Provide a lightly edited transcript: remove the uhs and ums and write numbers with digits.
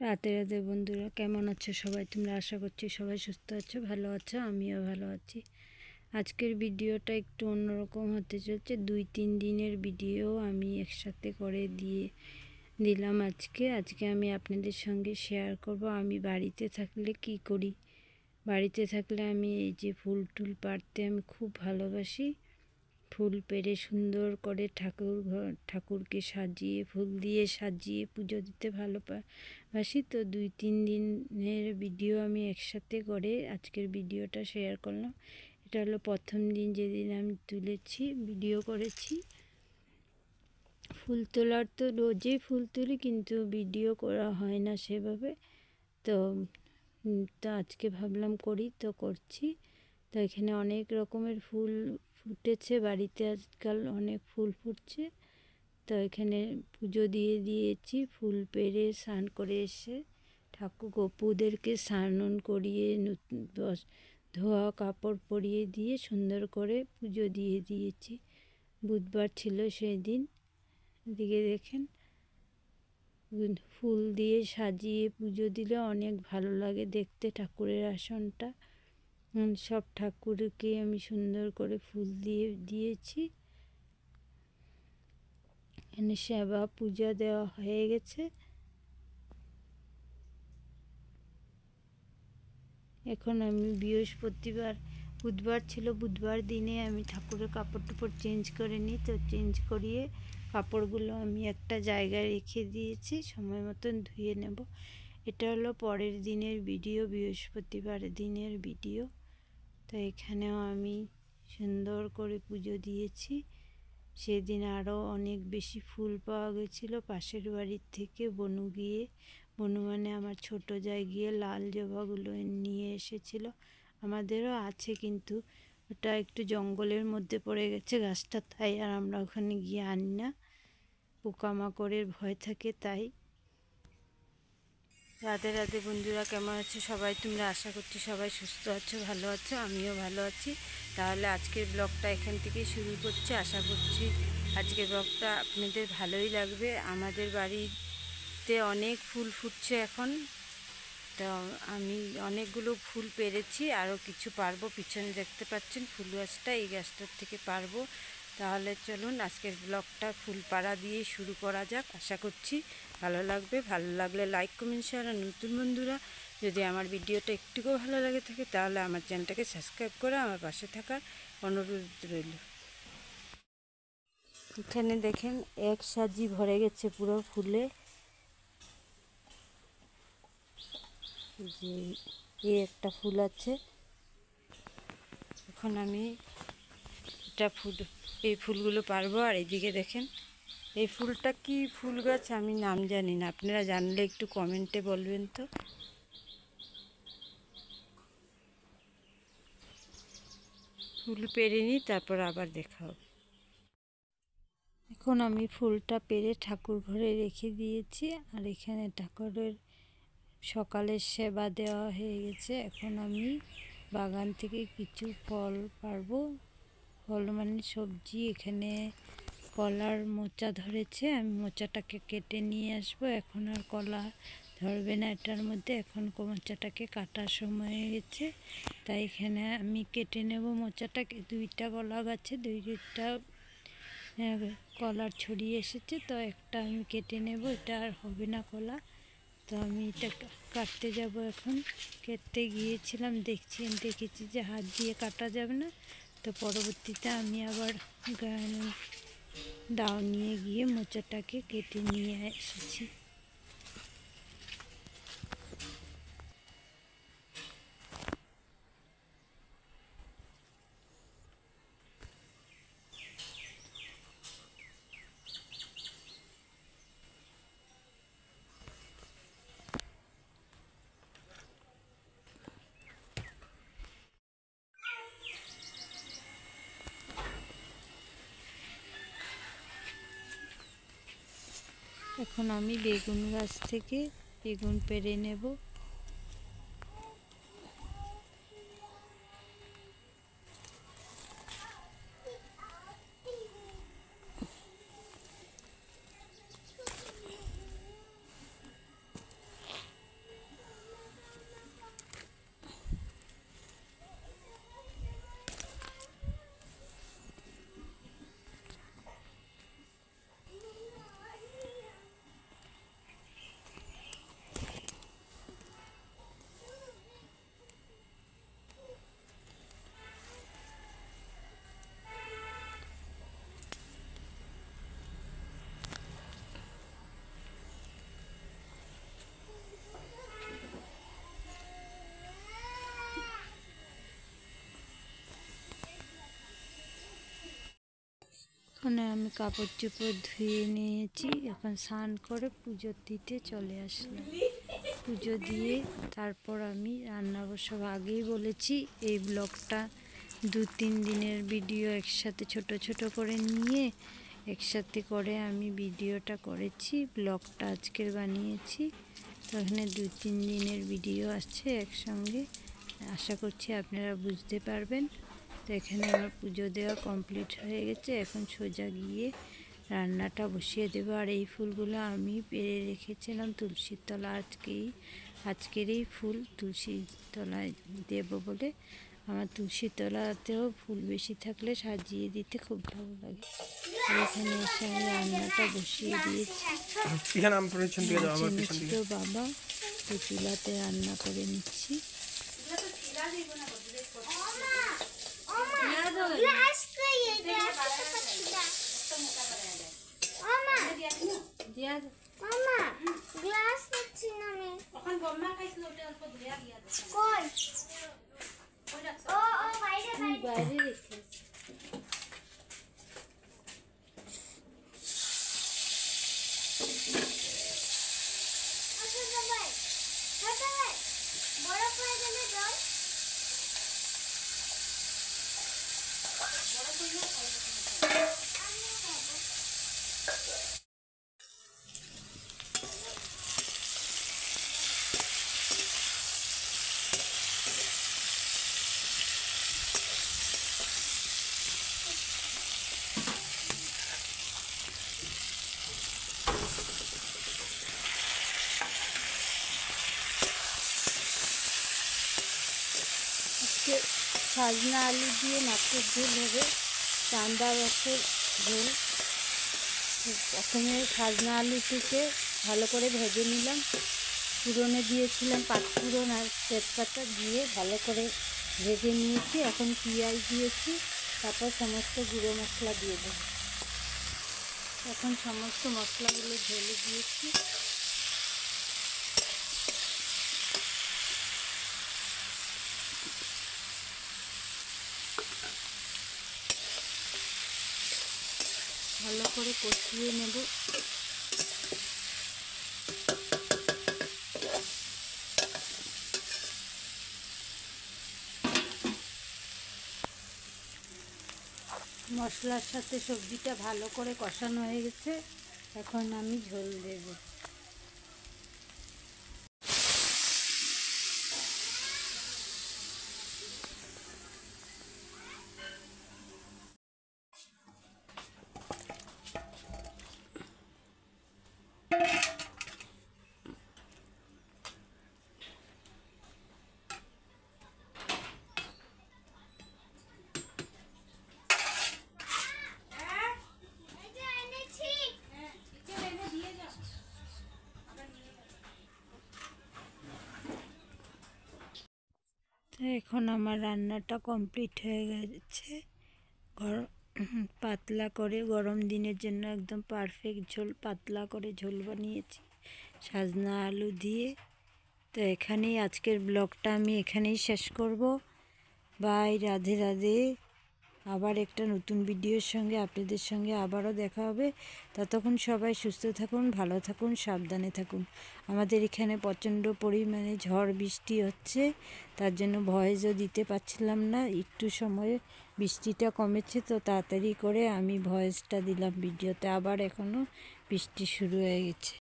রাতে রাতে বন্ধুরা কেমন আছো সবাই? তোমরা আশা করছি সবাই সুস্থ আছো, ভালো আছো, আমিও ভালো আছি। আজকের ভিডিওটা একটু অন্যরকম হতে চলছে। 2-3 দিনের ভিডিও আমি একসাথে করে দিলাম। আজকে আমি আপনাদের সঙ্গে শেয়ার করব আমি বাড়িতে থাকলে কি করি। বাড়িতে থাকলে আমি এই যে ফুল টুল পাড়তে আমি খুব ভালোবাসি। ফুল পেড়ে সুন্দর করে ঠাকুরকে সাজিয়ে ফুল দিয়ে সাজিয়ে পুজো দিতে ভালোবাসি। তো 2-3 দিনের ভিডিও আমি একসাথে করে আজকের ভিডিওটা শেয়ার করলাম। এটা হলো প্রথম দিন, যেদিন আমি ভিডিও করেছি। ফুল তোলার তো রোজই ফুল তুলি, কিন্তু ভিডিও করা হয় না সেভাবে। তো আজকে ভাবলাম করি, তো করছি। তো এখানে অনেক রকমের ফুল ফুটেছে, বাড়িতে আজকাল অনেক ফুল ফুটছে। তো এখানে পুজো দিয়েছি। ফুল পেড়ে স্নান করে এসে গপুদেরকে স্নান করিয়ে ধোয়া কাপড় পরিয়ে দিয়ে সুন্দর করে পুজো দিয়েছি। বুধবার ছিল সেই দিন। এদিকে দেখেন, ফুল দিয়ে সাজিয়ে পুজো দিলে অনেক ভালো লাগে দেখতে ঠাকুরের আসনটা। সব ঠাকুরকে আমি সুন্দর করে ফুল দিয়েছি। এখানে সেবা পূজা দেওয়া হয়ে গেছে। এখন আমি বুধবার ছিল, বুধবার দিনে আমি ঠাকুরের কাপড় টাপড় চেঞ্জ করে নিই। তো চেঞ্জ করিয়ে কাপড়গুলো আমি একটা জায়গায় রেখে দিয়েছি, সময় মতন ধুয়ে নেব। এটা হলো পরের দিনের ভিডিও, বৃহস্পতিবার দিনের ভিডিও। তো এখানেও আমি সুন্দর করে পুজো দিয়েছি। সেদিন আরও অনেক বেশি ফুল পাওয়া গেছিলো পাশের বাড়ির থেকে। বনু মানে আমার ছোট জায় গিয়ে লাল জবাগুলো নিয়ে এসেছিল। আমাদেরও আছে, কিন্তু ওটা একটু জঙ্গলের মধ্যে পড়ে গেছে গাছটা, তাই আর আমরা ওখানে গিয়ে আনি না, পোকামাকড়ের ভয় থাকে তাই। রাধে রাধে বন্ধুরা, কেমন আছো সবাই? তোমরা আশা করছি সবাই সুস্থ আছো, ভালো আছো, আমিও ভালো আছি। তাহলে আজকের ব্লগটা এখান থেকেই শুরু করছি। আশা করছি আজকের ব্লগটা আপনাদের ভালোই লাগবে। আমাদের বাড়িতে অনেক ফুল ফুটছে এখন। তো আমি অনেকগুলো ফুল পেরেছি, আরও কিছু পারবো। পিছনে দেখতে পাচ্ছেন ফুল গাছটা, এই গাছটার থেকে পারবো। তাহলে চলুন আজকের ব্লগটা ফুল পাড়া দিয়ে শুরু করা যাক। আশা করছি ভালো লাগবে। ভালো লাগলে লাইক কমেন্ট শেয়ার। আর নতুন বন্ধুরা যদি আমার ভিডিওটা একটুকুও ভালো লাগে থাকে, তাহলে আমার চ্যানেলটাকে সাবস্ক্রাইব করে আমার পাশে থাকার অনুরোধ রইল। এখানে দেখেন এক সাজি ভরে গেছে পুরো ফুলে। যে এই একটা ফুল আছে। এখন আমি এই ফুলগুলো পারবো। আর এইদিকে দেখেন, এই ফুলটা কি ফুল গাছ আমি নাম জানি না, আপনারা জানলে একটু কমেন্টে বলবেন তো। ফুল পেরে নিই, তারপর আবার দেখা হবে। এখন আমি ফুলটা পেরে ঠাকুর ঘরে রেখে দিয়েছি। আর এখানে ঠাকুরের সকালের সেবা দেওয়া হয়ে গেছে। এখন আমি বাগান থেকে কিছু ফল পারবো। ফল মানে সবজি। এখানে কলার মোচা ধরেছে, আমি মোচাটাকে কেটে নিয়ে আসবো। এখন আর কলা ধরবে না এটার মধ্যে, এখন মোচাটাকে কাটার সময় হয়ে গেছে, তাই এখানে আমি কেটে নেব মোচাটাকে। 2টা কলা গাছে 2টা কলার ছড়িয়ে এসেছে, তো একটা আমি কেটে নেব। এটা আর হবে না কলা, তো আমি এটা কাটতে যাব। এখন কেটে গিয়েছিলাম, দেখেছি যে হাত দিয়ে কাটা যাবে না। তো পরবর্তীতে আমি আবার দাও নিয়ে গিয়ে মোচাটাকে কেটে নিয়ে এসেছি। এখন আমি বেগুন গাছ থেকে বেগুন পেড়ে নেব। কাপড় চোপড় ধুয়ে নিয়েছি, এখন স্নান করে পুজো দিতে চলে আসলাম। পুজো দিয়ে তারপর আমি রান্না সব আগেই বলেছি। এই ব্লগটা 2-3 দিনের ভিডিও একসাথে ছোট ছোট করে নিয়ে একসাথে করে আমি ভিডিওটা করেছি, ব্লগটা আজকের বানিয়েছি। তো এখানে 2-3 দিনের ভিডিও আসছে একসঙ্গে, আশা করছি আপনারা বুঝতে পারবেন। তো এখানে আমার পুজো দেওয়া কমপ্লিট হয়ে গেছে, এখন সোজা গিয়ে রান্নাটা বসিয়ে দেবো। আর এই ফুলগুলো আমি পেরে রেখেছিলাম তুলসীর তলা, আজকেরই ফুল তুলসীর তলায় দেবো বলে। আমার তুলসীর তলাতেও ফুল বেশি থাকলে সাজিয়ে দিতে খুব ভালো লাগে। আর এখানে এসে আমি রান্নাটা বসিয়ে দিয়েছি। তো বাবা তো চুলাতে রান্না করে নিচ্ছি। বাইরে রেখে সাজনা আলু দিয়ে মাছের ঝোল হবে, চান্দা রসের ঝোল। প্রথমে সাজনা আলুটিকে ভালো করে ভেজে নিলাম, ফোড়নে দিয়েছিলাম পাঁচফোড়ন আর তেজপাতা দিয়ে ভালো করে ভেজে নিয়েছি। এখন পেঁয়াজ দিয়েছি, তারপর সমস্ত গুঁড়ো মশলা দিয়ে দেবো। এখন সমস্ত মশলাগুলো ঢেলে দিয়েছি। ভালো করে কষিয়ে নেব। মশলার সাথে সবজিটা ভালো করে কষানো হয়ে গেছে, এখন আমি ঝোল দেব। এখন আমার রান্নাটা কমপ্লিট হয়ে গেছে। পাতলা করে গরম দিনের জন্য একদম পারফেক্ট ঝোল, পাতলা করে ঝোল বানিয়েছি সাজনা আলু দিয়ে। তো এখানেই আজকের ব্লগটা আমি এখানেই শেষ করব। বাই, রাধে রাধে। আবার একটা নতুন ভিডিওর সঙ্গে আপনাদের সঙ্গে আবারও দেখা হবে। ততক্ষণ সবাই সুস্থ থাকুন, ভালো থাকুন, সাবধানে থাকুন। আমাদের এখানে প্রচণ্ড পরিমাণে ঝড় বৃষ্টি হচ্ছে, তার জন্য ভয়েসও দিতে পারছিলাম না। একটু সময়ে বৃষ্টিটা কমেছে, তো তাড়াতাড়ি করে আমি ভয়েসটা দিলাম ভিডিওতে। আবার এখনও বৃষ্টি শুরু হয়ে গেছে।